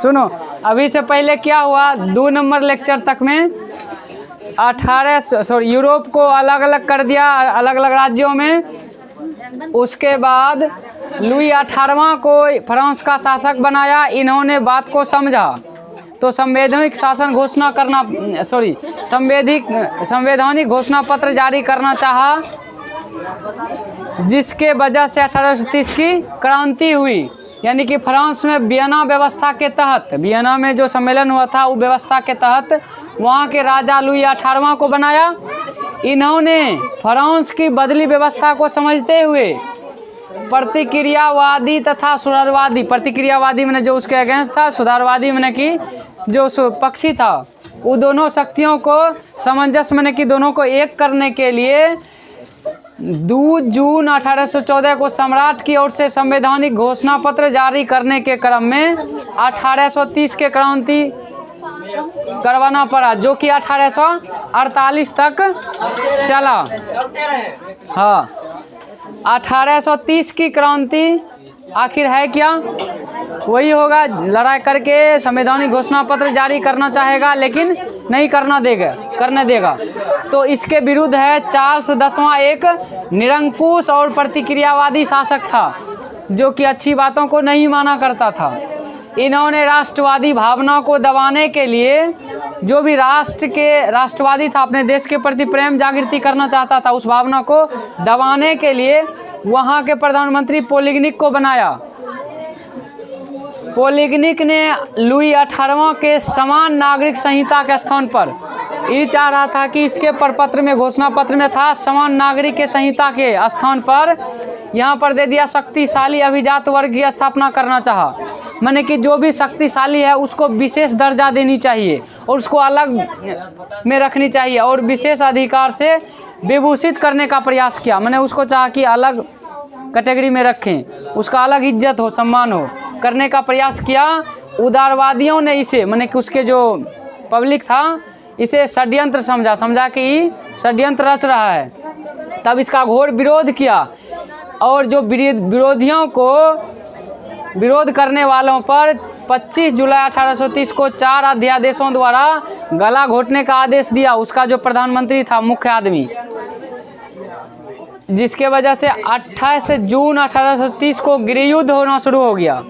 सुनो, अभी से पहले क्या हुआ, 2 नंबर लेक्चर तक में यूरोप को अलग अलग कर दिया, अलग अलग राज्यों में। उसके बाद लुई 18वां को फ्रांस का शासक बनाया। इन्होंने बात को समझा तो संवैधानिक शासन घोषणा करना संवैधानिक घोषणा पत्र जारी करना चाहा, जिसके वजह से 1830 की क्रांति हुई। यानी कि फ्रांस में वियना व्यवस्था के तहत, वियना में जो सम्मेलन हुआ था वो व्यवस्था के तहत वहाँ के राजा लुई 18वां को बनाया। इन्होंने फ्रांस की बदली व्यवस्था को समझते हुए प्रतिक्रियावादी तथा सुधारवादी, प्रतिक्रियावादी मैंने जो उसके अगेंस्ट था, सुधारवादी मैंने कि जो पक्षी था, वो दोनों शक्तियों को सामंजस्य मैंने कि दोनों को एक करने के लिए 2 जून 1814 को सम्राट की ओर से संवैधानिक घोषणा पत्र जारी करने के क्रम में 1830 के क्रांति करवाना पड़ा, जो कि 1848 तक चला। हाँ, 1830 की क्रांति आखिर है क्या, वही होगा, लड़ाई करके संवैधानिक घोषणा पत्र जारी करना चाहेगा लेकिन नहीं करने देगा। तो इसके विरुद्ध है चार्ल्स 10वां, एक निरंकुश और प्रतिक्रियावादी शासक था जो कि अच्छी बातों को नहीं माना करता था। इन्होंने राष्ट्रवादी भावना को दबाने के लिए, जो भी राष्ट्रवादी था, अपने देश के प्रति प्रेम जागृति करना चाहता था, उस भावना को दबाने के लिए वहाँ के प्रधानमंत्री पोलिग्निक को बनाया। पोलिग्निक ने लुई 18वां के समान नागरिक संहिता के स्थान पर, ये चाह रहा था कि इसके प्रपत्र में, घोषणा पत्र में था समान नागरिक के संहिता के स्थान पर यहाँ पर दे दिया शक्तिशाली अभिजात वर्ग की स्थापना करना चाहा। माने कि जो भी शक्तिशाली है उसको विशेष दर्जा देनी चाहिए और उसको अलग में रखनी चाहिए और विशेष अधिकार से विभूषित करने का प्रयास किया। मैंने उसको चाहा कि अलग कैटेगरी में रखें, उसका अलग इज्जत हो, सम्मान हो, करने का प्रयास किया। उदारवादियों ने इसे, मैंने कि उसके जो पब्लिक था, इसे षड्यंत्र समझा कि षड्यंत्र रच रहा है। तब इसका घोर विरोध किया और जो विरोधियों को, विरोध करने वालों पर 25 जुलाई 1830 को 4 अध्यादेशों द्वारा गला घोटने का आदेश दिया, उसका जो प्रधानमंत्री था, मुख्य आदमी, जिसके वजह से 28 जून 1830 को गृहयुद्ध होना शुरू हो गया।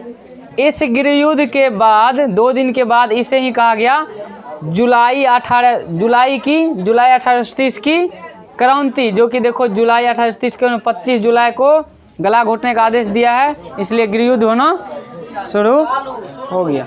इस गृहयुद्ध के बाद 2 दिन के बाद इसे ही कहा गया जुलाई 1830 की क्रांति, जो कि देखो जुलाई 1830 के 25 जुलाई को गला घोटने का आदेश दिया है, इसलिए गृहयुद्ध होना शुरू हो गया।